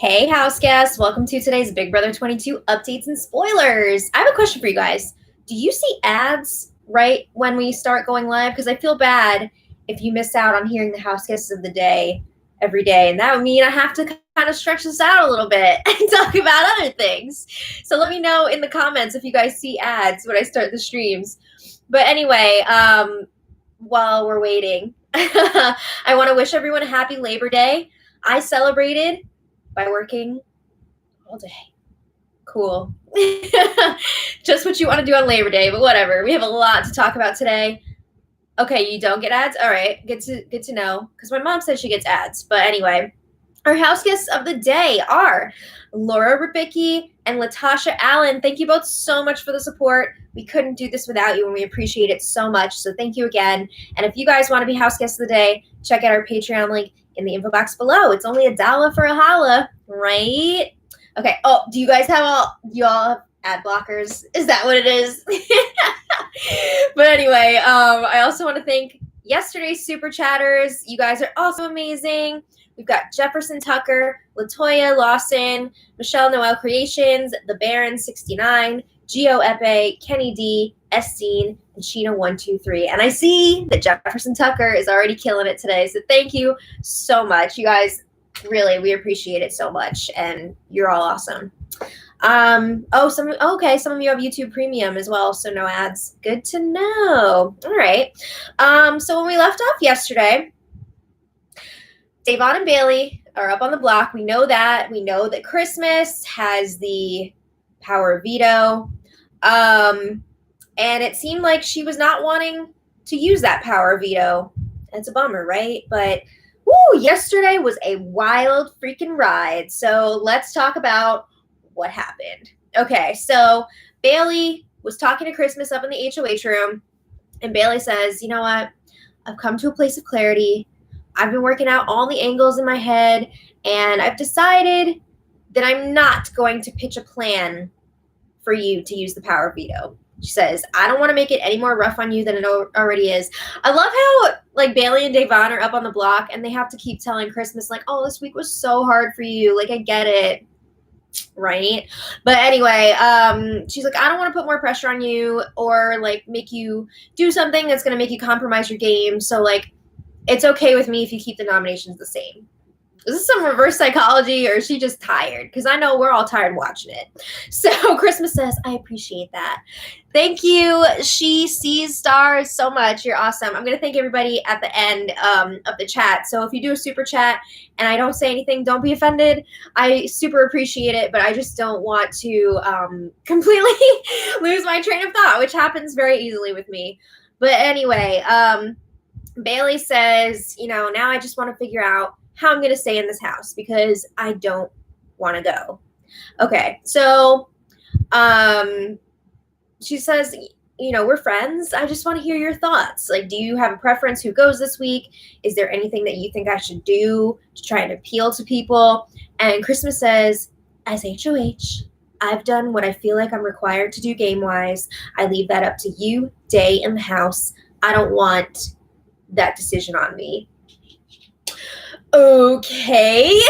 Hey, house guests. Welcome to today's Big Brother 22 updates and spoilers. I have a question for you guys. Do you see ads right when we start going live? Because I feel bad if you miss out on hearing the house guests of the day every day. And that would mean I have to kind of stretch this out a little bit and talk about other things. So let me know in the comments if you guys see ads when I start the streams. But anyway, while we're waiting, I want to wish everyone a happy Labor Day. I celebrated by working all day. Cool. Just what you want to do on Labor Day, but whatever. We have a lot to talk about today. Okay, you don't get ads? All right, good to know, because my mom said she gets ads. But anyway, our house guests of the day are Laura Ribicki and Latasha Allen. Thank you both so much for the support. We couldn't do this without you, and we appreciate it so much. So thank you again. And if you guys want to be house guests of the day, check out our Patreon link in the info box below. It's only $1 for a holla, right? Okay. Oh, do you guys have y'all have ad blockers? Is that what it is? But anyway, I also want to thank yesterday's super chatters. You guys are also amazing. We've got Jefferson Tucker, Latoya Lawson, Michelle Noel Creations, The Baron 69, Geo Epe, Kenny D, Estine, and Sheena123. And I see that Jefferson Tucker is already killing it today. So thank you so much. You guys, really, we appreciate it so much. And you're all awesome. Some of you have YouTube Premium as well, so no ads. Good to know. All right. So when we left off yesterday, Davon and Bailey are up on the block. We know that. We know that Christmas has the power of veto. And it seemed like she was not wanting to use that power of veto. It's a bummer, right? But yesterday was a wild freaking ride. So let's talk about what happened. Okay, so Bailey was talking to Christmas up in the HOH room, and Bailey says, you know what? I've come to a place of clarity. I've been working out all the angles in my head, and I've decided that I'm not going to pitch a plan for you to use the power of veto. She says, I don't want to make it any more rough on you than it already is. I love how, like, Bailey and Davon are up on the block, and they have to keep telling Christmas, like, oh, this week was so hard for you. Like, I get it. Right? But anyway, she's like, I don't want to put more pressure on you or, like, make you do something that's going to make you compromise your game. So, like, it's okay with me if you keep the nominations the same. Is this some reverse psychology, or is she just tired? Because I know we're all tired watching it. So Christmas says, I appreciate that. Thank you. She sees stars so much. You're awesome. I'm going to thank everybody at the end of the chat. So if you do a super chat and I don't say anything, don't be offended. I super appreciate it, but I just don't want to completely lose my train of thought, which happens very easily with me. But anyway, Bailey says, now I just want to figure out how I'm going to stay in this house because I don't want to go. Okay, so she says, we're friends. I just want to hear your thoughts. Like, do you have a preference who goes this week? Is there anything that you think I should do to try and appeal to people? And Christmas says, as HOH, I've done what I feel like I'm required to do game-wise. I leave that up to you, Day, in the house. I don't want that decision on me. Okay.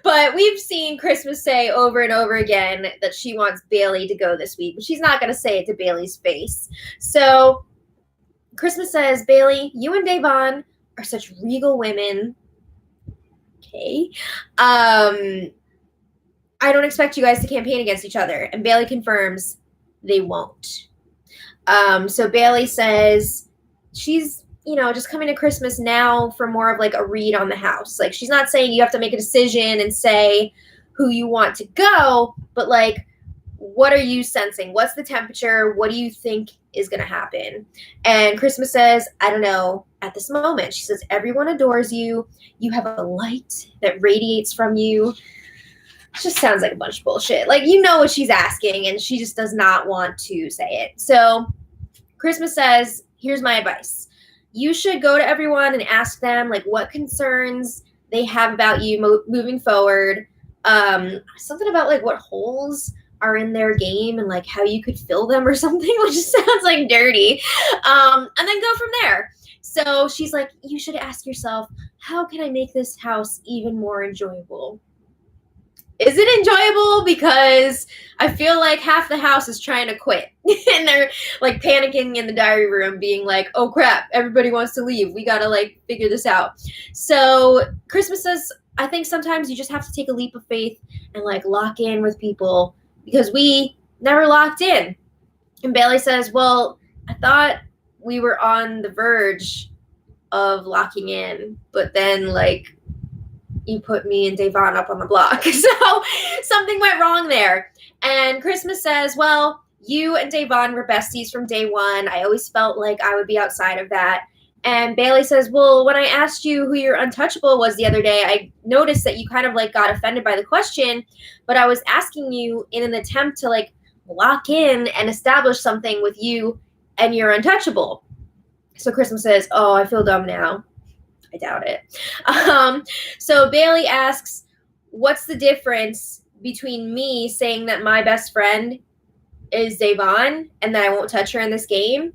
But we've seen Christmas say over and over again that she wants Bailey to go this week, but she's not going to say it to Bailey's face. So Christmas says, Bailey, you and Davon are such regal women. Okay. I don't expect you guys to campaign against each other. And Bailey confirms they won't. So Bailey says she's just coming to Christmas now for more of like a read on the house. Like, she's not saying you have to make a decision and say who you want to go, but like, what are you sensing? What's the temperature? What do you think is going to happen? And Christmas says, I don't know at this moment. She says, everyone adores you. You have a light that radiates from you. It just sounds like a bunch of bullshit. Like, what she's asking, and she just does not want to say it. So Christmas says, here's my advice. You should go to everyone and ask them, like, what concerns they have about you moving forward. Something about, like, what holes are in their game and, like, how you could fill them or something, which just sounds, like, dirty. And then go from there. So she's like, you should ask yourself, how can I make this house even more enjoyable? Is it enjoyable? Because I feel like half the house is trying to quit. And they're like panicking in the diary room, being like, oh crap, everybody wants to leave. We gotta like figure this out. So Christmas says, I think sometimes you just have to take a leap of faith and like lock in with people because we never locked in. And Bailey says, well, I thought we were on the verge of locking in, but then like you put me and Davon up on the block. So something went wrong there. And Christmas says, well, you and Davon were besties from day one. I always felt like I would be outside of that. And Bailey says, well, when I asked you who your untouchable was the other day, I noticed that you kind of like got offended by the question, but I was asking you in an attempt to like lock in and establish something with you and your untouchable. So Christmas says, oh, I feel dumb now. I doubt it. So Bailey asks, what's the difference between me saying that my best friend is Davon and that I won't touch her in this game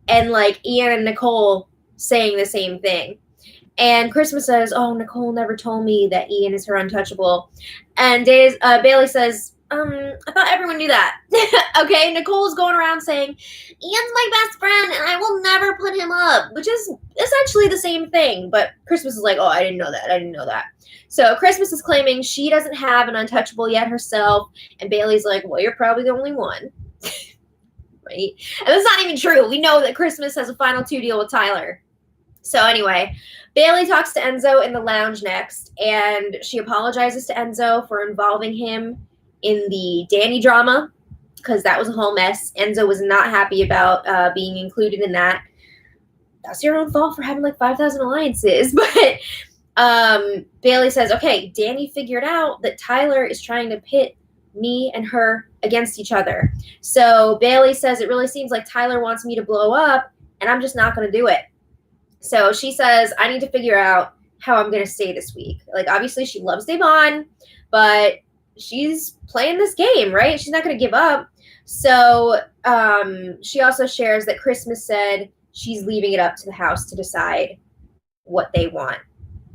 and like Ian and Nicole saying the same thing? And Christmas says, oh, Nicole never told me that Ian is her untouchable. And Bailey says, I thought everyone knew that. Okay, Nicole's going around saying, Ian's my best friend and I will never put him up, which is essentially the same thing. But Christmas is like, oh, I didn't know that. So Christmas is claiming she doesn't have an untouchable yet herself. And Bailey's like, well, you're probably the only one. Right? And that's not even true. We know that Christmas has a final 2 deal with Tyler. So anyway, Bailey talks to Enzo in the lounge next. And she apologizes to Enzo for involving him in the Danny drama, because that was a whole mess. Enzo was not happy about being included in that. That's your own fault for having like 5,000 alliances. But Bailey says, okay, Danny figured out that Tyler is trying to pit me and her against each other. So Bailey says, it really seems like Tyler wants me to blow up and I'm just not going to do it. So she says, I need to figure out how I'm going to stay this week. Like, obviously she loves Davon, but she's playing this game, right? She's not going to give up. So she also shares that Christmas said she's leaving it up to the house to decide what they want,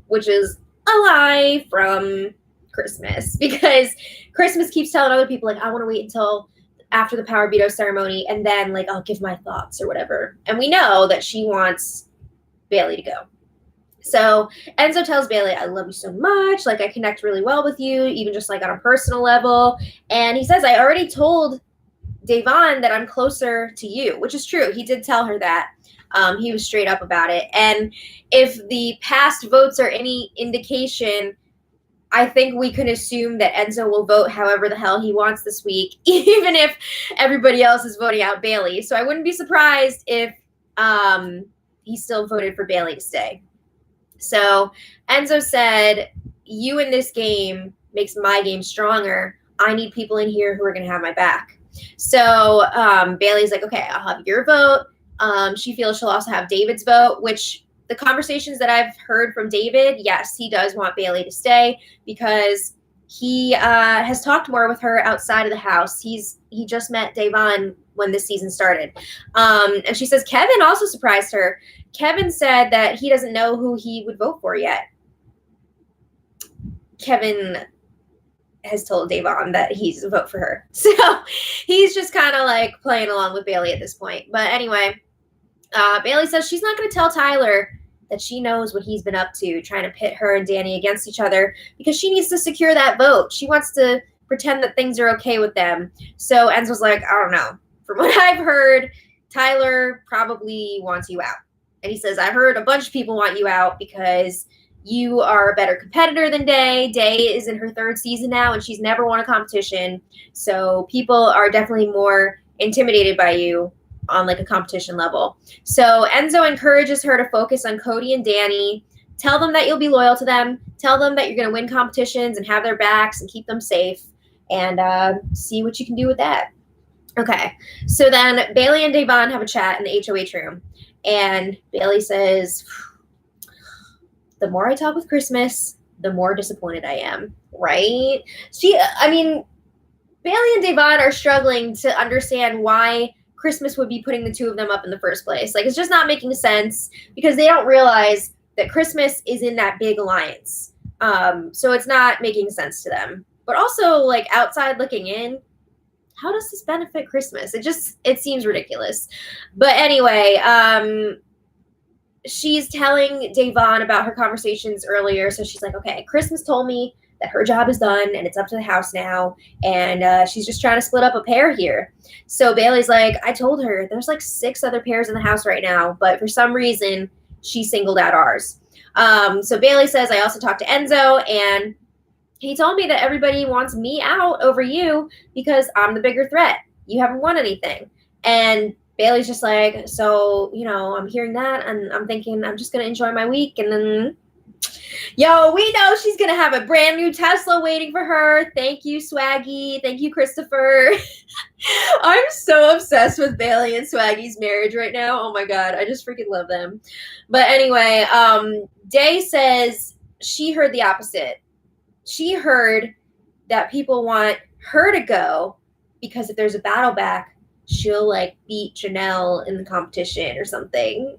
which is a lie from Christmas, because Christmas keeps telling other people, like, I want to wait until after the power veto ceremony and then like I'll give my thoughts or whatever. And we know that she wants Bailey to go. So Enzo tells Bailey, I love you so much. Like, I connect really well with you, even just like on a personal level. And he says, I already told Davon that I'm closer to you, which is true. He did tell her that. He was straight up about it. And if the past votes are any indication, I think we can assume that Enzo will vote however the hell he wants this week, even if everybody else is voting out Bailey. So I wouldn't be surprised if he still voted for Bailey to stay. So Enzo said, you in this game makes my game stronger. I need people in here who are going to have my back. So Bailey's like, okay, I'll have your vote. She feels she'll also have David's vote, which the conversations that I've heard from David, yes, he does want Bailey to stay because he has talked more with her outside of the house. He just met Davon when this season started. And she says Kevin also surprised her. Kevin said that he doesn't know who he would vote for yet. Kevin has told Davon that he's a vote for her. So he's just kind of like playing along with Bailey at this point. But anyway, Bailey says she's not going to tell Tyler that she knows what he's been up to, trying to pit her and Danny against each other, because she needs to secure that vote. She wants to pretend that things are okay with them. So Enzo's like, I don't know. From what I've heard, Tyler probably wants you out. And he says, I've heard a bunch of people want you out because you are a better competitor than Day. Day is in her 3rd season now, and she's never won a competition. So people are definitely more intimidated by you on like a competition level. So Enzo encourages her to focus on Cody and Danny. Tell them that you'll be loyal to them. Tell them that you're going to win competitions and have their backs and keep them safe, and see what you can do with that. Okay, so then Bailey and Davon have a chat in the HOH room. And Bailey says, the more I talk with Christmas, the more disappointed I am, right? Bailey and Davon are struggling to understand why Christmas would be putting the two of them up in the first place. Like, it's just not making sense because they don't realize that Christmas is in that big alliance. So it's not making sense to them. but also like outside looking in, how does this benefit Christmas? It seems ridiculous. But anyway, she's telling Davon about her conversations earlier. So she's like, okay, Christmas told me that her job is done and it's up to the house now. And she's just trying to split up a pair here. So Bailey's like, I told her there's like 6 other pairs in the house right now, but for some reason she singled out ours. So Bailey says, I also talked to Enzo, and he told me that everybody wants me out over you because I'm the bigger threat. You haven't won anything. And Bailey's just like, so, I'm hearing that, and I'm thinking I'm just going to enjoy my week. And then, we know she's going to have a brand new Tesla waiting for her. Thank you, Swaggy. Thank you, Christopher. I'm so obsessed with Bailey and Swaggy's marriage right now. Oh, my God. I just freaking love them. But anyway, Day says she heard the opposite. She heard that people want her to go because if there's a battle back, she'll like beat Janelle in the competition or something.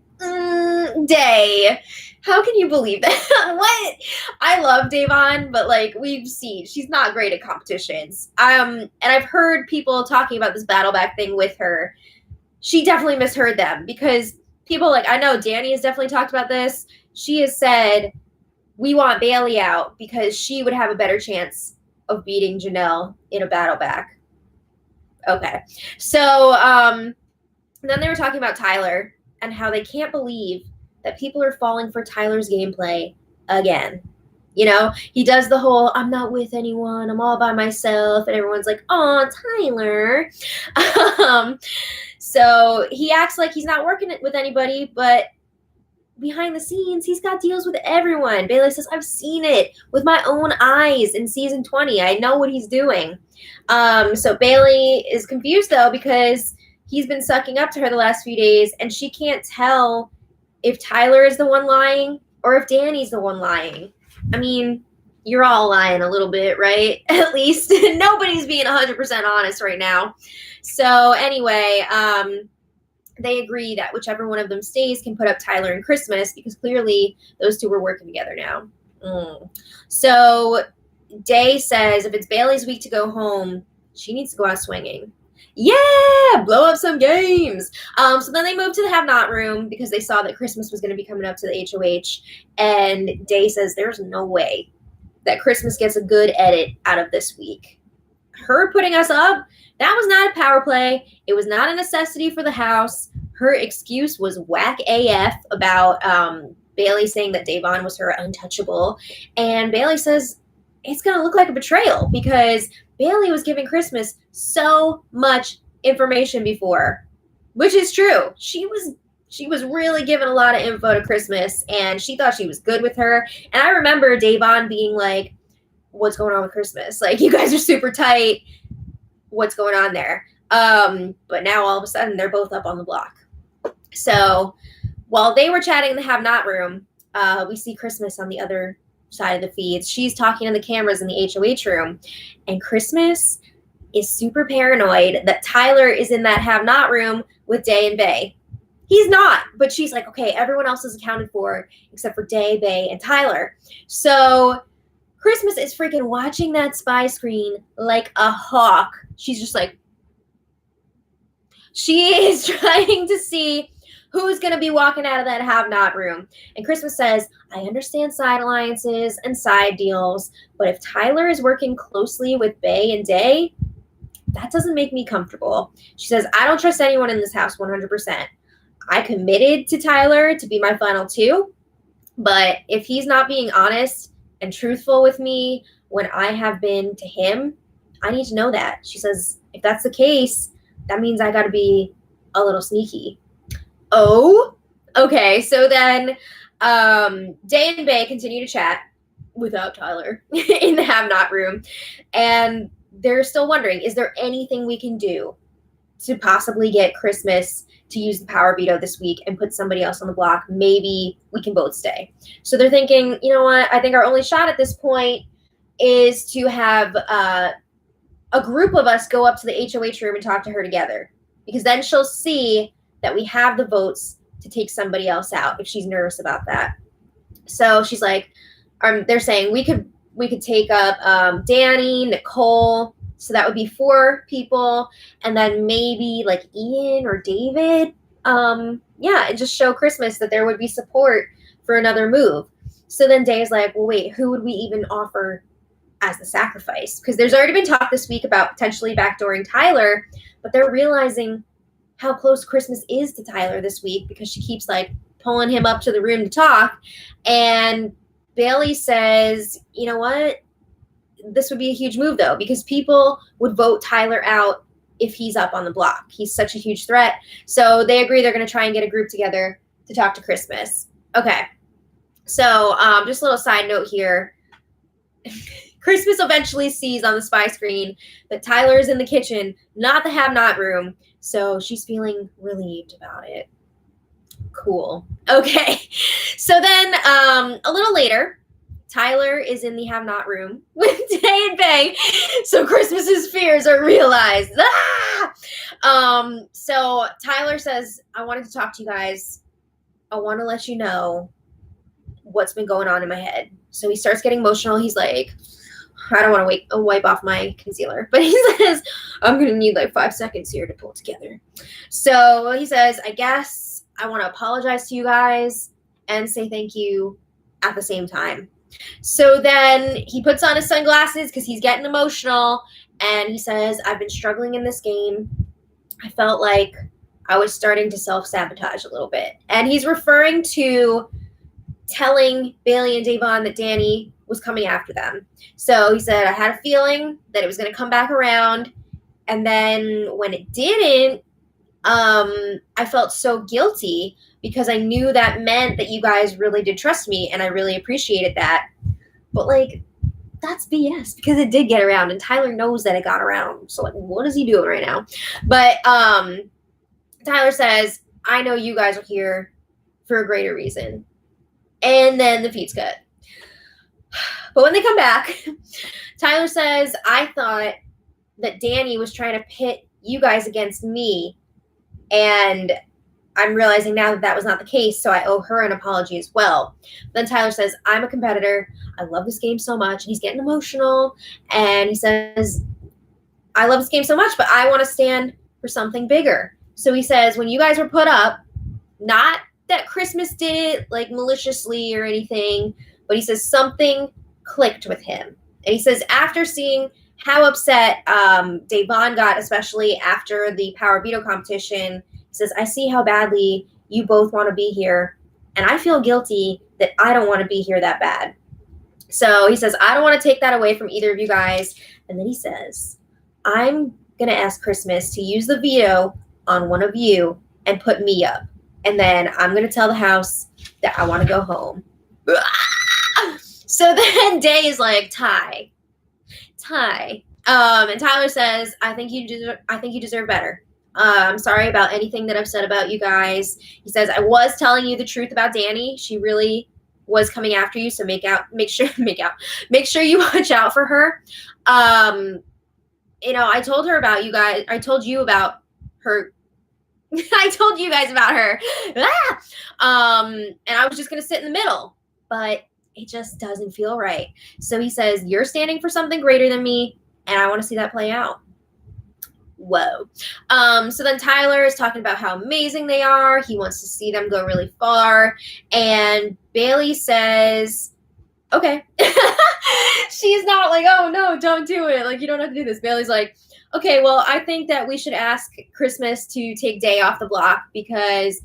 Day, how can you believe that? What? I love Davon, but like we've seen, she's not great at competitions. And I've heard people talking about this battle back thing with her. She definitely misheard them because people like, I know Danny has definitely talked about this. She has said, we want Bailey out because she would have a better chance of beating Janelle in a battle back. Okay. So then they were talking about Tyler and how they can't believe that people are falling for Tyler's gameplay again. He does the whole, I'm not with anyone, I'm all by myself, and everyone's like, oh, Tyler. So he acts like he's not working with anybody, but behind the scenes, he's got deals with everyone. Bailey says, I've seen it with my own eyes in season 20. I know what he's doing. So Bailey is confused, though, because he's been sucking up to her the last few days, and she can't tell if Tyler is the one lying or if Danny's the one lying. I mean, you're all lying a little bit, right? At least nobody's being 100% honest right now. So anyway, they agree that whichever one of them stays can put up Tyler and Christmas because clearly those two were working together now. So Day says if it's Bailey's week to go home, she needs to go out swinging. Yeah, blow up some games. So then they moved to the have-not room because they saw that Christmas was going to be coming up to the HOH. And Day says there's no way that Christmas gets a good edit out of this week. Her putting us up, that was not a power play. It was not a necessity for the house. Her excuse was whack AF about Bailey saying that Davon was her untouchable. And Bailey says it's going to look like a betrayal because Bailey was giving Christmas so much information before, which is true. She was really giving a lot of info to Christmas, and she thought she was good with her. And I remember Davon being like, what's going on with Christmas? Like, you guys are super tight. What's going on there? But now all of a sudden they're both up on the block. So while they were chatting in the have-not room, we see Christmas on the other side of the feeds. She's talking to the cameras in the HOH room, and Christmas is super paranoid that Tyler is in that have-not room with Day and Bay. He's not, but she's like, okay, everyone else is accounted for except for Day, Bay, and Tyler. So Christmas is freaking watching that spy screen like a hawk. She's just like, she is trying to see who's going to be walking out of that have-not room. And Christmas says, I understand side alliances and side deals, but if Tyler is working closely with Bay and Day, that doesn't make me comfortable. She says, I don't trust anyone in this house 100%. I committed to Tyler to be my final two, but if he's not being honest and truthful with me when I have been to him, I need to know that. She says, if that's the case, that means I got to be a little sneaky. Oh, okay. So then Day and Bay continue to chat without Tyler in the have-not room. And they're still wondering, is there anything we can do to possibly get Christmas to use the power veto this week and put somebody else on the block? Maybe we can both stay. So they're thinking, you know what? I think our only shot at this point is to have a group of us go up to the HOH room and talk to her together, because then she'll see that we have the votes to take somebody else out if she's nervous about that. So she's like, they're saying we could we could take up Danny, Nicole. So that would be 4 people. And then maybe like Ian or David. Yeah, and just show Christmas that there would be support for another move. So then Day is like, well, wait, who would we even offer as the sacrifice? Because there's already been talk this week about potentially backdooring Tyler, but they're realizing how close Christmas is to Tyler this week because she keeps like pulling him up to the room to talk. And Bailey says, you know what? This would be a huge move though, because people would vote Tyler out if he's up on the block. He's such a huge threat. So they agree they're going to try and get a group together to talk to Christmas. Okay. So just a little side note here. Christmas eventually sees on the spy screen that Tyler is in the kitchen, not the have-not room. So she's feeling relieved about it. Cool. Okay. So then a little later, Tyler is in the have-not room with Day and Bay. So Christmas's fears are realized. So Tyler says, I wanted to talk to you guys. I want to let you know what's been going on in my head. So he starts getting emotional. He's like, I don't want to wipe off my concealer. But he says, I'm going to need like 5 seconds here to pull it together. So he says, I guess I want to apologize to you guys and say thank you at the same time. So then he puts on his sunglasses because he's getting emotional. And he says, I've been struggling in this game. I felt like I was starting to self-sabotage a little bit. And he's referring to telling Bailey and Davon that Danny was coming after them. So he said, I had a feeling that it was going to come back around. And then when it didn't, I felt so guilty because I knew that meant that you guys really did trust me and I really appreciated that. But like, that's BS because it did get around and Tyler knows that it got around. So like, what is he doing right now? But Tyler says, I know you guys are here for a greater reason. And then the feeds cut. But when they come back, Tyler says, I thought that Danny was trying to pit you guys against me. And I'm realizing now that that was not the case, so I owe her an apology as well. Then Tyler says, I'm a competitor. I love this game so much. And he's getting emotional. And he says, I love this game so much, but I want to stand for something bigger. So he says, when you guys were put up, not that Christmas did it like maliciously or anything, but he says something clicked with him. And he says after seeing how upset Davon got, especially after the Power Veto competition, he says, I see how badly you both want to be here, and I feel guilty that I don't want to be here that bad. So he says, I don't want to take that away from either of you guys. And then he says, I'm going to ask Christmas to use the veto on one of you and put me up. And then I'm going to tell the house that I want to go home. So then Day is like, Ty. And Tyler says, I think you deserve better. I'm sorry about anything that I've said about you guys. He says, I was telling you the truth about Danny. She really was coming after you. So make sure you watch out for her. I told her about you guys. I told you about her. I told you guys about her. And I was just going to sit in the middle, but it just doesn't feel right. So he says, you're standing for something greater than me, and I want to see that play out. Whoa. So then Tyler is talking about how amazing they are. He wants to see them go really far. And Bailey says, okay. She's not like, oh, no, don't do it. Like, you don't have to do this. Bailey's like, okay, well, I think that we should ask Christmas to take Day off the block because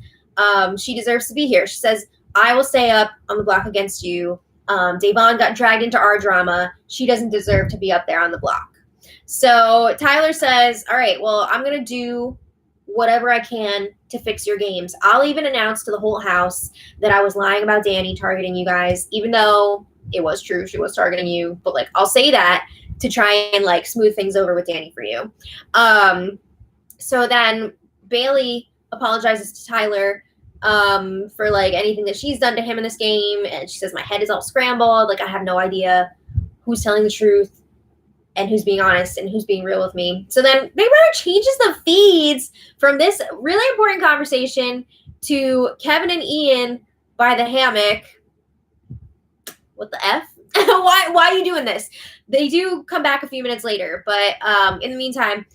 she deserves to be here. She says, I will stay up on the block against you. Davon got dragged into our drama. She doesn't deserve to be up there on the block. So Tyler says, all right, well, I'm going to do whatever I can to fix your games. I'll even announce to the whole house that I was lying about Danny targeting you guys, even though it was true. She was targeting you. But, like, I'll say that to try and, like, smooth things over with Danny for you. So then Bailey apologizes to Tyler for, like, anything that she's done to him in this game. And she says, my head is all scrambled. Like, I have no idea who's telling the truth and who's being honest and who's being real with me. So then Big Brother changes the feeds from this really important conversation to Kevin and Ian by the hammock. What the F? why are you doing this? They do come back a few minutes later, but in the meantime,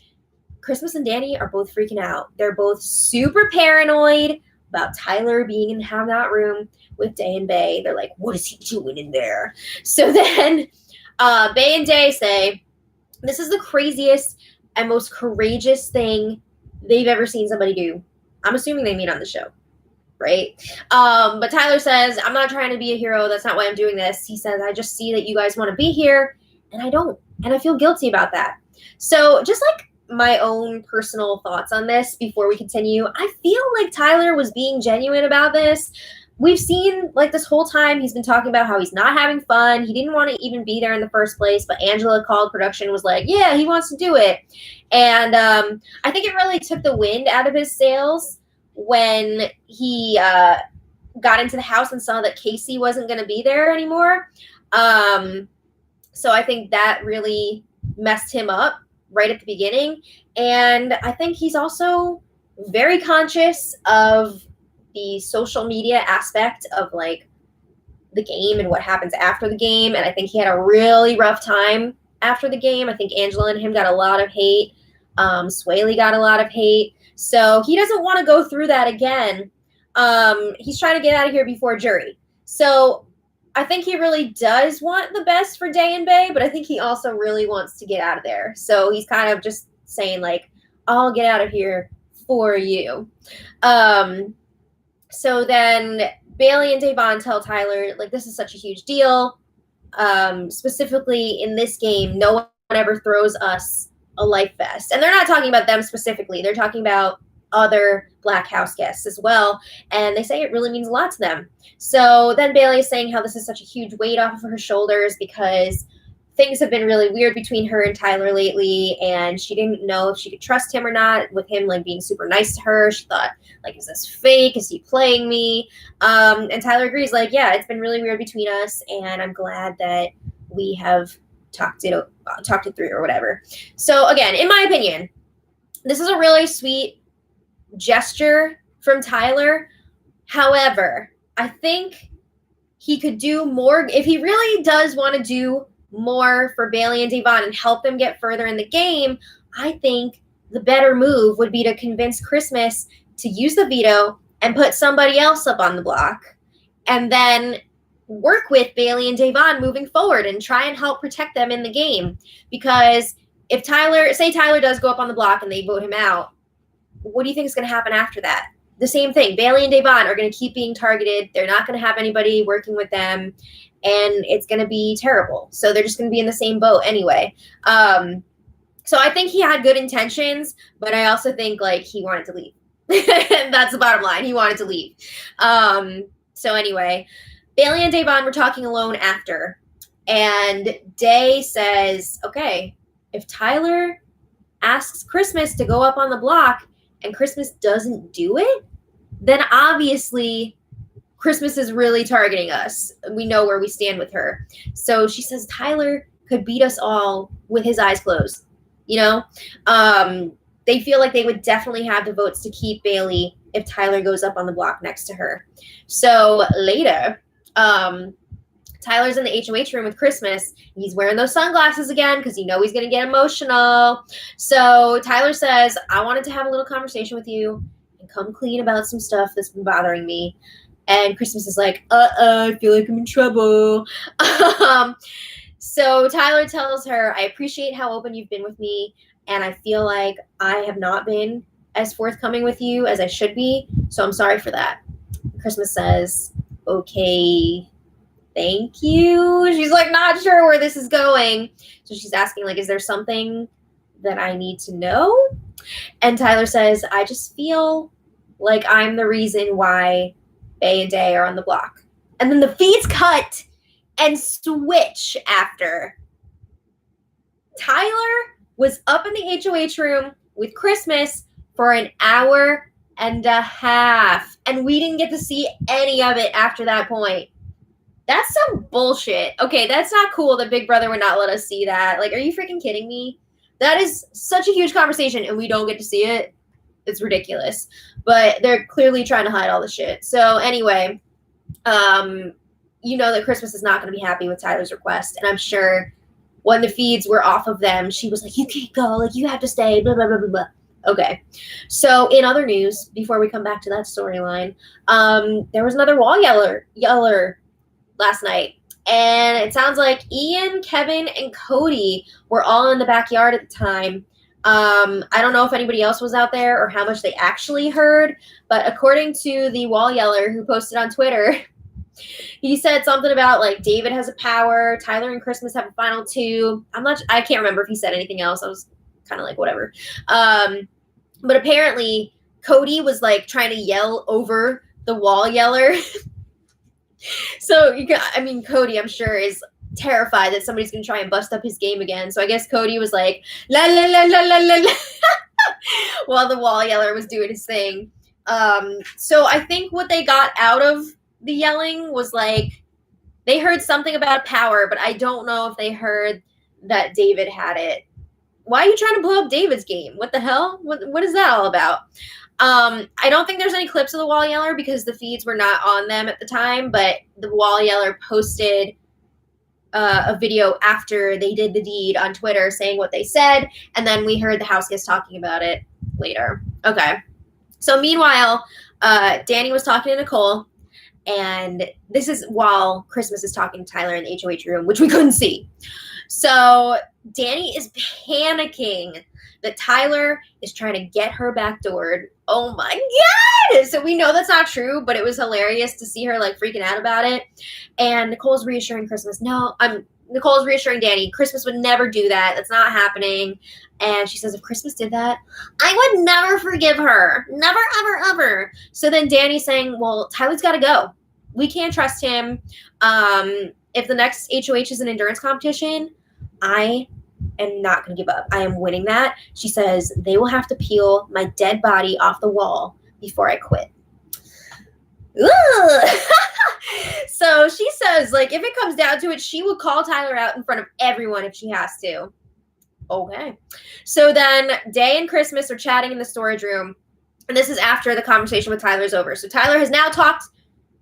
Christmas and Danny are both freaking out. They're both super paranoid about Tyler being in that room with Day and Bay. They're like, what is he doing in there? So then Bay and Day say, this is the craziest and most courageous thing they've ever seen somebody do. I'm assuming they mean on the show, right? But Tyler says, I'm not trying to be a hero. That's not why I'm doing this. He says, I just see that you guys want to be here, and I don't. And I feel guilty about that. So just like my own personal thoughts on this before we continue, I feel like Tyler was being genuine about this. We've seen, like, this whole time he's been talking about how he's not having fun. He didn't want to even be there in the first place, but Angela called production, was like, yeah, he wants to do it. And I think it really took the wind out of his sails when he got into the house and saw that Casey wasn't going to be there anymore. So I think that really messed him up right at the beginning. And I think he's also very conscious of the social media aspect of, like, the game and what happens after the game. And I think he had a really rough time after the game. I think Angela and him got a lot of hate. Swaley got a lot of hate. So he doesn't want to go through that again. He's trying to get out of here before jury. So I think he really does want the best for Day and Bay, but I think he also really wants to get out of there. So he's kind of just saying, like, I'll get out of here for you. So then Bailey and Devon tell Tyler, like, this is such a huge deal. Specifically in this game, no one ever throws us a life vest. And they're not talking about them specifically. They're talking about other Black House guests as well. And they say it really means a lot to them. So then Bailey is saying how this is such a huge weight off of her shoulders because things have been really weird between her and Tyler lately, and she didn't know if she could trust him or not, with him, like, being super nice to her. She thought, like, is this fake? Is he playing me? And Tyler agrees, like, yeah, it's been really weird between us, and I'm glad that we have talked it through or whatever. So again, in my opinion, this is a really sweet gesture from Tyler. However, I think he could do more. If he really does want to do more for Bailey and Devon and help them get further in the game, I think the better move would be to convince Christmas to use the veto and put somebody else up on the block, and then work with Bailey and Devon moving forward and try and help protect them in the game. Because if Tyler does go up on the block and they vote him out, what do you think is going to happen after that? The same thing. Bailey and Devon are going to keep being targeted. They're not going to have anybody working with them, and it's going to be terrible. So they're just going to be in the same boat anyway. So I think he had good intentions, but I also think, like, he wanted to leave. That's the bottom line. He wanted to leave. So anyway, Bailey and Devon were talking alone after, and Day says, okay, if Tyler asks Christmas to go up on the block and Christmas doesn't do it, then obviously Christmas is really targeting us. We know where we stand with her. So she says Tyler could beat us all with his eyes closed. You know, they feel like they would definitely have the votes to keep Bailey if Tyler goes up on the block next to her. So later, Tyler's in the HOH room with Christmas. He's wearing those sunglasses again because you know he's going to get emotional. So Tyler says, I wanted to have a little conversation with you and come clean about some stuff that's been bothering me. And Christmas is like, I feel like I'm in trouble. So Tyler tells her, I appreciate how open you've been with me, and I feel like I have not been as forthcoming with you as I should be, so I'm sorry for that. Christmas says, okay, thank you. She's like not sure where this is going. So she's asking, like, is there something that I need to know? And Tyler says, I just feel like I'm the reason why Bay and Day are on the block. And then the feeds cut and switch after. Tyler was up in the HOH room with Christmas for an hour and a half, and we didn't get to see any of it after that point. That's some bullshit. Okay, that's not cool that Big Brother would not let us see that. Like, are you freaking kidding me? That is such a huge conversation, and we don't get to see it. It's ridiculous. But they're clearly trying to hide all the shit. So anyway, you know that Christmas is not going to be happy with Tyler's request. And I'm sure when the feeds were off of them, she was like, you can't go, like, you have to stay, blah, blah, blah, blah, blah. Okay. So in other news, before we come back to that storyline, there was another wall yeller last night. And it sounds like Ian, Kevin, and Cody were all in the backyard at the time. I don't know if anybody else was out there or how much they actually heard, but according to the wall yeller who posted on Twitter, he said something about like David has a power, Tyler and Christmas have a final two. I can't remember if he said anything else. I was kind of like, whatever. But apparently Cody was like trying to yell over the wall yeller. So Cody, I'm sure, is terrified that somebody's gonna try and bust up his game again. So I guess Cody was like la la la la la la la while the wall yeller was doing his thing. So I think what they got out of the yelling was like they heard something about power, but I don't know if they heard that David had it. Why are you trying to blow up David's game? What the hell? What is that all about? I don't think there's any clips of the wall yeller because the feeds were not on them at the time, but the wall yeller posted a video after they did the deed on Twitter saying what they said, and then we heard the house guest talking about it later. Okay. So meanwhile, Danny was talking to Nicole, and this is while Christmas is talking to Tyler in the HOH room, which we couldn't see. So Danny is panicking that Tyler is trying to get her backdoored. Oh my God! So we know that's not true, but it was hilarious to see her like freaking out about it. And Nicole's reassuring Nicole's reassuring Danny, Christmas would never do that. That's not happening. And she says, if Christmas did that, I would never forgive her. Never, ever, ever. So then Danny's saying, well, Tyler's got to go. We can't trust him. If the next HOH is an endurance competition, I am not going to give up. I am winning that. She says, they will have to peel my dead body off the wall before I quit. So she says, like, if it comes down to it, she will call Tyler out in front of everyone if she has to. Okay. So then Day and Christmas are chatting in the storage room. And this is after the conversation with Tyler's over. So Tyler has now talked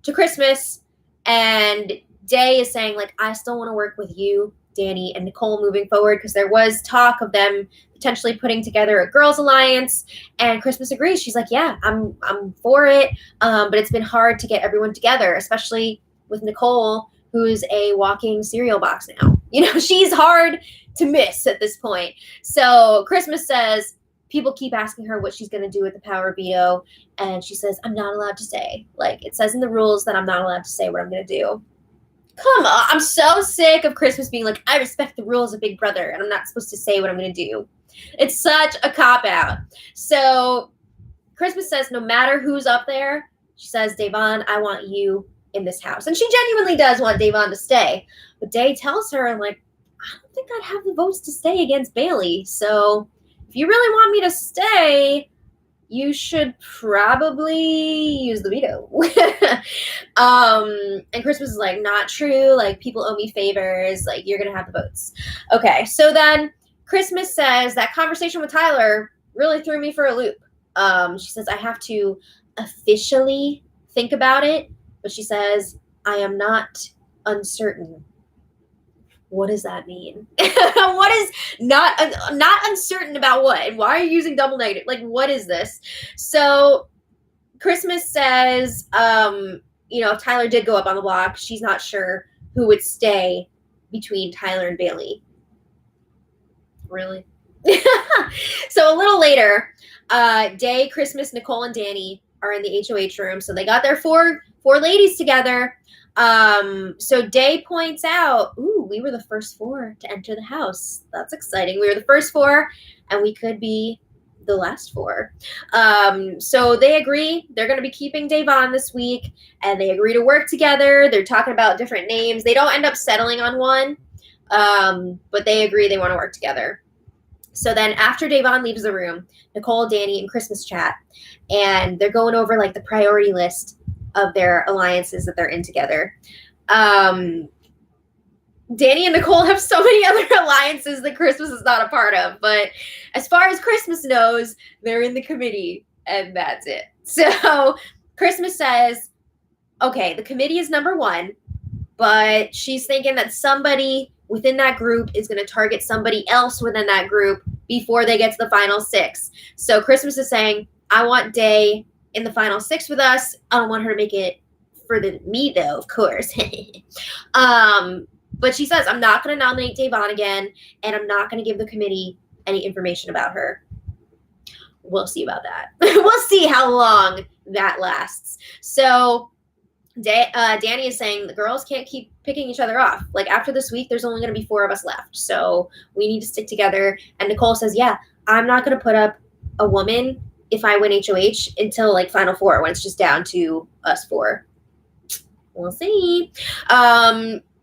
to Christmas, and Day is saying, like, I still want to work with you, Danny, and Nicole moving forward, because there was talk of them potentially putting together a girls' alliance. And Christmas agrees. She's like, yeah, I'm for it. But it's been hard to get everyone together, especially with Nicole, who's a walking cereal box now. You know, she's hard to miss at this point. So Christmas says, people keep asking her what she's going to do with the power veto. And she says, I'm not allowed to say. Like, it says in the rules that I'm not allowed to say what I'm going to do. Come on. I'm so sick of Christmas being like, I respect the rules of Big Brother, and I'm not supposed to say what I'm going to do. It's such a cop-out. So Christmas says, no matter who's up there, she says, Davon, I want you in this house. And she genuinely does want Davon to stay. But Day tells her, like, I don't think I'd have the votes to stay against Bailey. So if you really want me to stay, you should probably use the veto. And Christmas is like, not true. Like, people owe me favors. Like, you're going to have the votes. Okay. So then Christmas says that conversation with Tyler really threw me for a loop. She says, I have to officially think about it. But she says, I am not uncertain. What does that mean? What is not uncertain about what? And why are you using double negative? Like, what is this? So Christmas says, if Tyler did go up on the block, she's not sure who would stay between Tyler and Bailey. Really? So a little later, Day, Christmas, Nicole, and Danny are in the HOH room. So they got their four ladies together. So Day points out, ooh, we were the first four to enter the house. That's exciting. We were the first four, and we could be the last four. So they agree they're going to be keeping Davon this week, and they agree to work together. They're talking about different names. They don't end up settling on one, but they agree they want to work together. So then after Davon leaves the room, Nicole, Danny, and Christmas chat, and they're going over like the priority list of their alliances that they're in together. Danny and Nicole have so many other alliances that Christmas is not a part of, but as far as Christmas knows, they're in the committee, and that's it. So Christmas says, okay, the committee is number one. but she's thinking that somebody within that group is going to target somebody else within that group before they get to the final 6. So Christmas is saying, I want Day in the final 6 with us. I don't want her to make it for me, though, of course. But she says, I'm not going to nominate Davon again, and I'm not going to give the committee any information about her. We'll see about that. We'll see how long that lasts. So Danny is saying the girls can't keep picking each other off. Like, after this week, there's only going to be 4 of us left. So we need to stick together. And Nicole says, yeah, I'm not going to put up a woman if I win HOH until, like, Final 4, when it's just down to us 4. We'll see.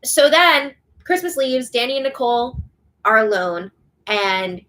So then Christmas leaves. Danny and Nicole are alone. And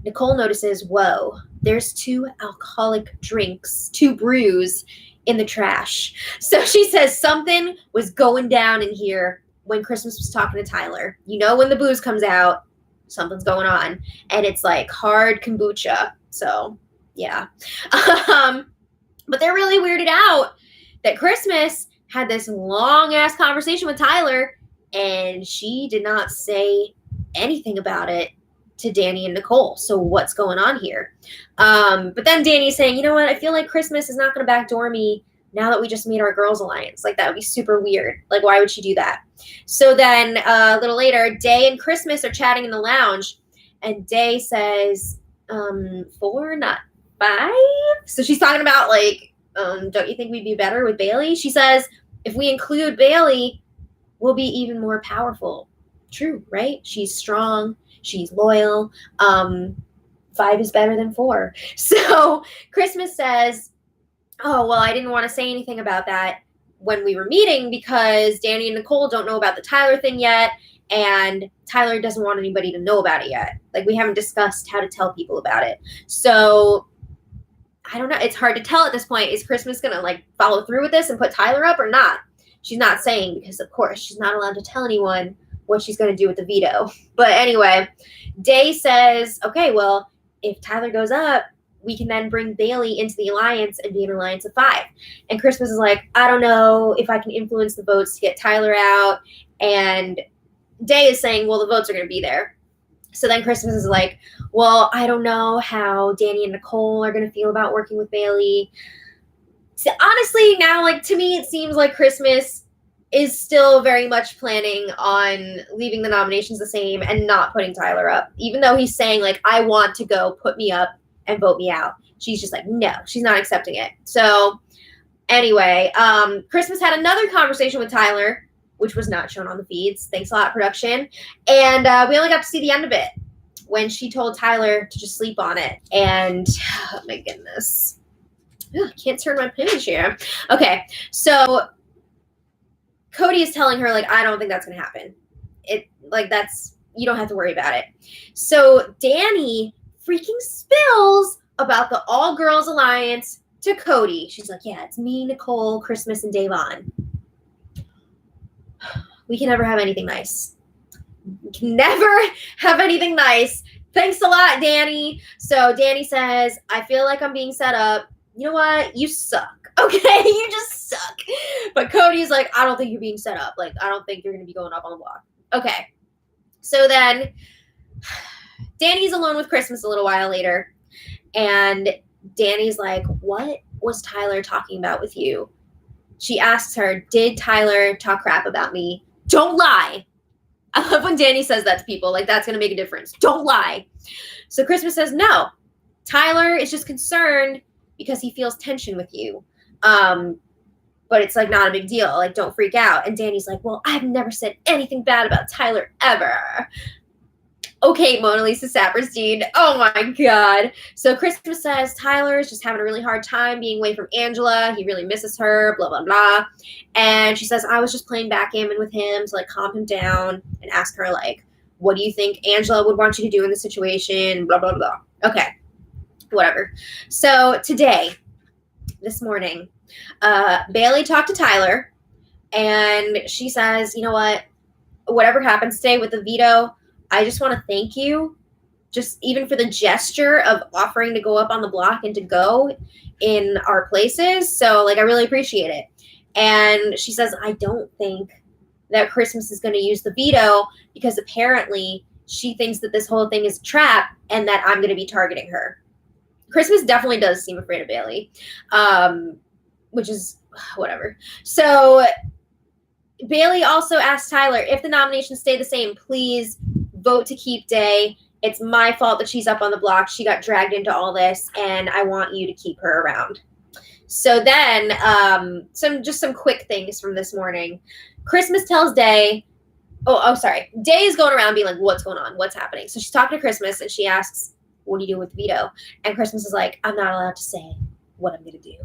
Nicole notices, whoa, there's 2 alcoholic drinks, 2 brews in the trash. So she says something was going down in here when Christmas was talking to Tyler. You know, when the booze comes out, something's going on. And it's like hard kombucha. So, yeah. But they're really weirded out that Christmas had this long-ass conversation with Tyler, and she did not say anything about it to Danny and Nicole. So what's going on here? But then Danny's saying, you know what? I feel like Christmas is not going to backdoor me now that we just made our girls alliance. Like, that would be super weird. Like, why would she do that? So then a little later, Day and Christmas are chatting in the lounge, and Day says, 4, not 5. So she's talking about, like, don't you think we'd be better with Bailey? She says, if we include Bailey, we'll be even more powerful. True, right? She's strong. She's loyal. 5 is better than 4. So Christmas says, oh, well, I didn't want to say anything about that when we were meeting because Danny and Nicole don't know about the Tyler thing yet, and Tyler doesn't want anybody to know about it yet. Like, we haven't discussed how to tell people about it. So I don't know. It's hard to tell at this point. Is Christmas going to, like, follow through with this and put Tyler up or not? She's not saying because, of course, she's not allowed to tell anyone what she's going to do with the veto. But anyway, Day says, okay, well, if Tyler goes up, we can then bring Bailey into the alliance and be an alliance of 5. And Christmas is like, I don't know if I can influence the votes to get Tyler out. And Day is saying, well, the votes are going to be there. So then Christmas is like, well, I don't know how Danny and Nicole are going to feel about working with Bailey. So honestly, now, like, to me, it seems like Christmas is still very much planning on leaving the nominations the same and not putting Tyler up, even though he's saying, like, I want to go, put me up and vote me out. She's just like, no, she's not accepting it. So anyway, Christmas had another conversation with Tyler, which was not shown on the feeds. Thanks a lot, production. And we only got to see the end of it when she told Tyler to just sleep on it. And oh my goodness. Ugh, I can't turn my page here. Okay, so Cody is telling her, like, I don't think that's going to happen. You don't have to worry about it. So Danny freaking spills about the all-girls alliance to Cody. She's like, yeah, it's me, Nicole, Christmas, and Davon. We can never have anything nice. We can never have anything nice. Thanks a lot, Danny. So Danny says, I feel like I'm being set up. You know what? You suck. Okay? You just suck. But Cody's like, I don't think you're being set up. Like, I don't think you're going to be going up on the block. Okay. So then Danny's alone with Christmas a little while later. And Danny's like, what was Tyler talking about with you? She asks her, did Tyler talk crap about me? Don't lie. I love when Danny says that to people. Like, that's going to make a difference. Don't lie. So Christmas says, no. Tyler is just concerned because he feels tension with you. But it's, like, not a big deal. Like, don't freak out. And Danny's like, well, I've never said anything bad about Tyler ever. Okay, Mona Lisa Saperstein. Oh, my God. So Christmas says Tyler is just having a really hard time being away from Angela. He really misses her, blah, blah, blah. And she says, I was just playing backgammon with him to, like, calm him down and ask her, like, what do you think Angela would want you to do in this situation, blah, blah, blah. Okay, whatever. So today, this morning, Bailey talked to Tyler, and she says, you know what, whatever happens today with the veto, I just want to thank you, just even for the gesture of offering to go up on the block and to go in our places. So, like, I really appreciate it. And she says, I don't think that Christmas is going to use the veto because apparently she thinks that this whole thing is a trap and that I'm going to be targeting her. Christmas definitely does seem afraid of Bailey, which is whatever. So Bailey also asked Tyler, if the nominations stay the same, please vote to keep Day. It's my fault that she's up on the block. She got dragged into all this, and I want you to keep her around. So then, some quick things from this morning. Christmas tells Day, sorry. Day is going around being like, what's going on? What's happening? So she's talking to Christmas, and she asks, what do you do with the veto? And Christmas is like, I'm not allowed to say what I'm going to do.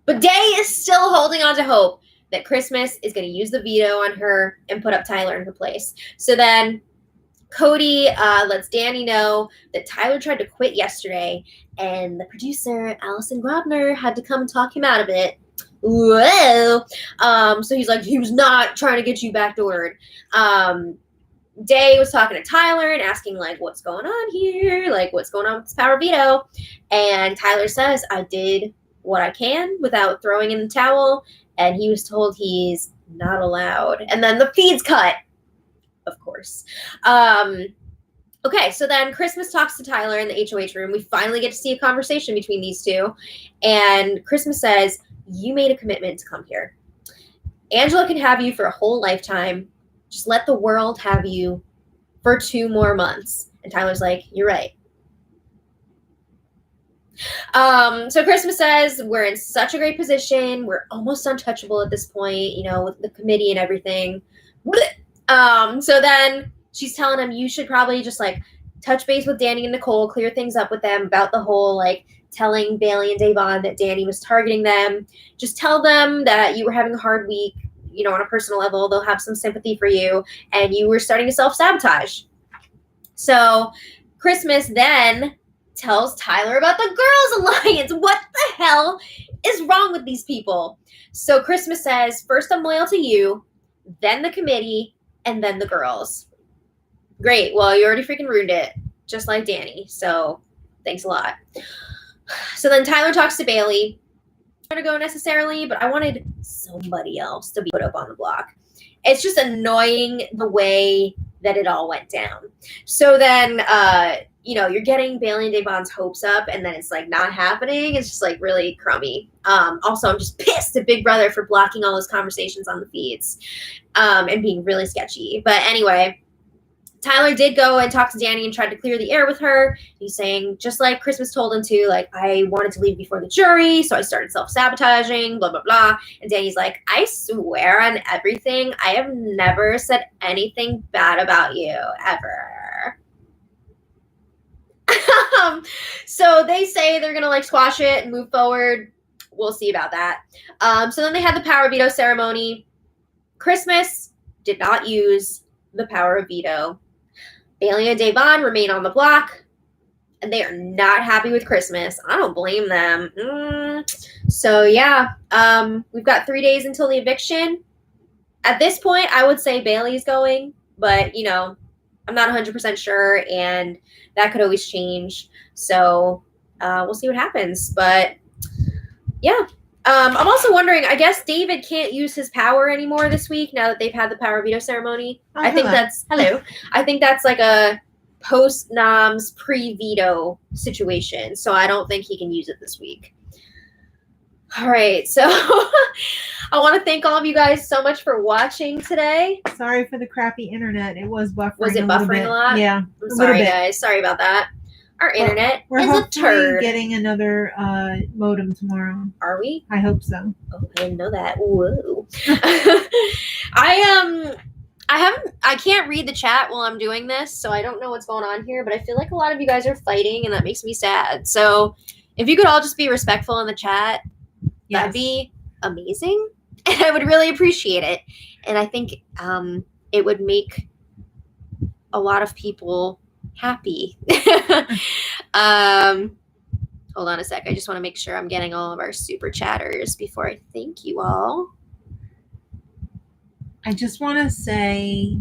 But Day is still holding on to hope that Christmas is going to use the veto on her and put up Tyler in her place. So then Cody lets Danny know that Tyler tried to quit yesterday, and the producer, Allison Grobner, had to come talk him out of it. Whoa. So he's like, he was not trying to get you backdoored. Day was talking to Tyler and asking, like, what's going on here? Like, what's going on with this power veto? And Tyler says, I did what I can without throwing in the towel. And he was told he's not allowed. And then the feed's cut, of course. Okay, so then Christmas talks to Tyler in the HOH room. We finally get to see a conversation between these two. And Christmas says, you made a commitment to come here. Angela can have you for a whole lifetime. Just let the world have you for 2 more months. And Tyler's like, you're right. So Christmas says, we're in such a great position. We're almost untouchable at this point, with the committee and everything. So then she's telling him, you should probably just touch base with Danny and Nicole, clear things up with them about the whole telling Bailey and Davon that Danny was targeting them. Just tell them that you were having a hard week, on a personal level. They'll have some sympathy for you, and you were starting to self-sabotage. So Christmas then tells Tyler about the Girls Alliance. What the hell is wrong with these people? So Christmas says, first I'm loyal to you, then the committee, and then the girls. Great. Well, you already freaking ruined it, just like Danny. So thanks a lot. So then Tyler talks to Bailey. I'm not going to go necessarily, but I wanted somebody else to be put up on the block. It's just annoying the way that it all went down. So then, you're getting Bailey and Davon's hopes up, and then it's not happening. It's just really crummy. Also, I'm just pissed at Big Brother for blocking all those conversations on the feeds and being really sketchy. But anyway, Tyler did go and talk to Danny and tried to clear the air with her. He's saying, just like Christmas told him to, I wanted to leave before the jury, so I started self-sabotaging, blah, blah, blah. And Danny's like, I swear on everything, I have never said anything bad about you, ever. So they say they're going to squash it and move forward. We'll see about that. So then they had the power veto ceremony. Christmas did not use the power of veto. Bailey and Davon remain on the block, and they are not happy with Christmas. I don't blame them. So yeah, we've got 3 days until the eviction. At this point, I would say Bailey's going, but I'm not 100% sure, and that could always change. So we'll see what happens. But yeah. I'm also wondering, I guess David can't use his power anymore this week now that they've had the power veto ceremony. I think that's a post-noms, pre-veto situation. So I don't think he can use it this week. All right. So I want to thank all of you guys so much for watching today. Sorry for the crappy internet. It was buffering. Was it buffering a lot? Yeah. I'm sorry, guys. Sorry about that. Our internet we're is a turd. Getting another modem tomorrow. Are we? I hope so. Oh, I didn't know that. Whoa. I can't read the chat while I'm doing this, so I don't know what's going on here, but I feel like a lot of you guys are fighting, and that makes me sad. So if you could all just be respectful in the chat, that'd be amazing, and I would really appreciate it. And I think it would make a lot of people happy. Hold on a sec. I just want to make sure I'm getting all of our super chatters before I thank you all. I just want to say,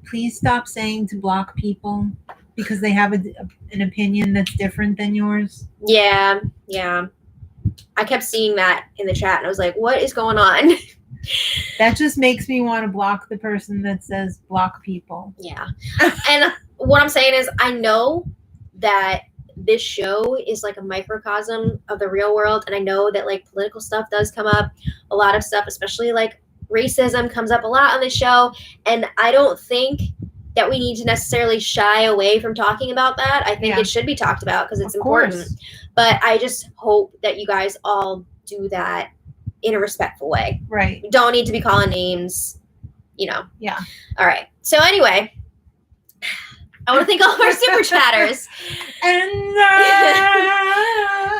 please stop saying to block people because they have an opinion that's different than yours. Yeah. I kept seeing that in the chat, and I was like, what is going on? That just makes me want to block the person that says block people. Yeah. And what I'm saying is, I know that this show is like a microcosm of the real world, and I know that like political stuff does come up, a lot of stuff, especially like racism comes up a lot on the show, and I don't think that we need to necessarily shy away from talking about that. I think it should be talked about because it's important. But I just hope that you guys all do that in a respectful way. Right. You don't need to be calling names, you know. Yeah. All right. So anyway, I want to thank all of our super chatters. And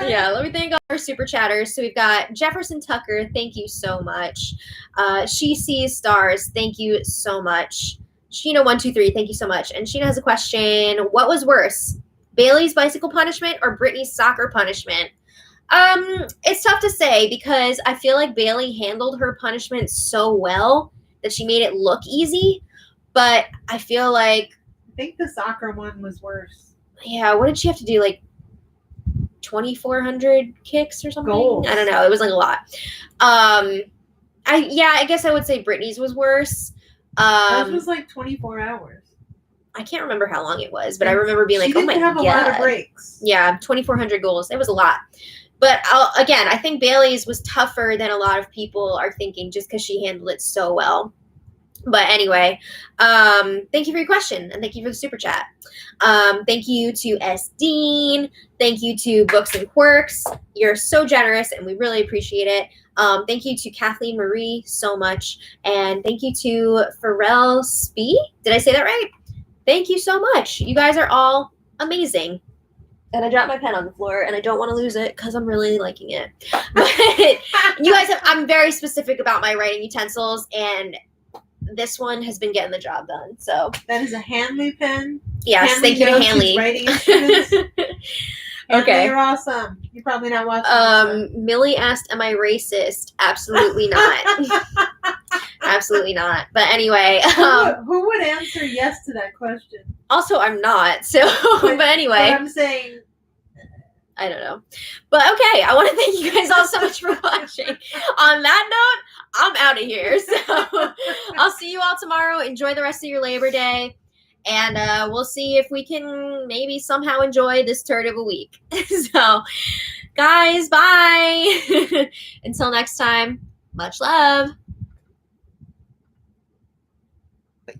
yeah, let me thank all our super chatters. So we've got Jefferson Tucker, thank you so much. She Sees Stars, thank you so much. Sheena123, thank you so much. And Sheena has a question. What was worse, Bailey's bicycle punishment or Brittany's soccer punishment? It's tough to say because I feel like Bailey handled her punishment so well that she made it look easy. But I feel like I think the soccer one was worse. Yeah, what did she have to do? Like 2,400 kicks or something? Goals. I don't know. It was like a lot. I guess I would say Brittany's was worse. Hers was like 24 hours. I can't remember how long it was, but I remember being like, oh my god. She didn't have a lot of breaks. Yeah, 2,400 goals. It was a lot. But again, I think Bailey's was tougher than a lot of people are thinking just because she handled it so well. But anyway, thank you for your question, and thank you for the super chat. Thank you to S. Dean. Thank you to Books and Quirks. You're so generous, and we really appreciate it. Thank you to Kathleen Marie so much. And thank you to Pharrell Spee. Did I say that right? Thank you so much. You guys are all amazing. And I dropped my pen on the floor, and I don't want to lose it because I'm really liking it. But you guys I'm very specific about my writing utensils, and this one has been getting the job done. So that is a Hanley pen. Yes, Hanley thank you to Hanley. Writing instruments. Okay, you're awesome. You're probably not watching. Millie asked, "Am I racist?" Absolutely not. Absolutely not. But anyway, who would answer yes to that question? Also, I'm not. So, but anyway, but I'm saying. I don't know. But okay, I want to thank you guys all so much for watching. On that note, I'm out of here. So I'll see you all tomorrow. Enjoy the rest of your Labor Day. And we'll see if we can maybe somehow enjoy this turd of a week. So, guys, bye. Until next time, much love.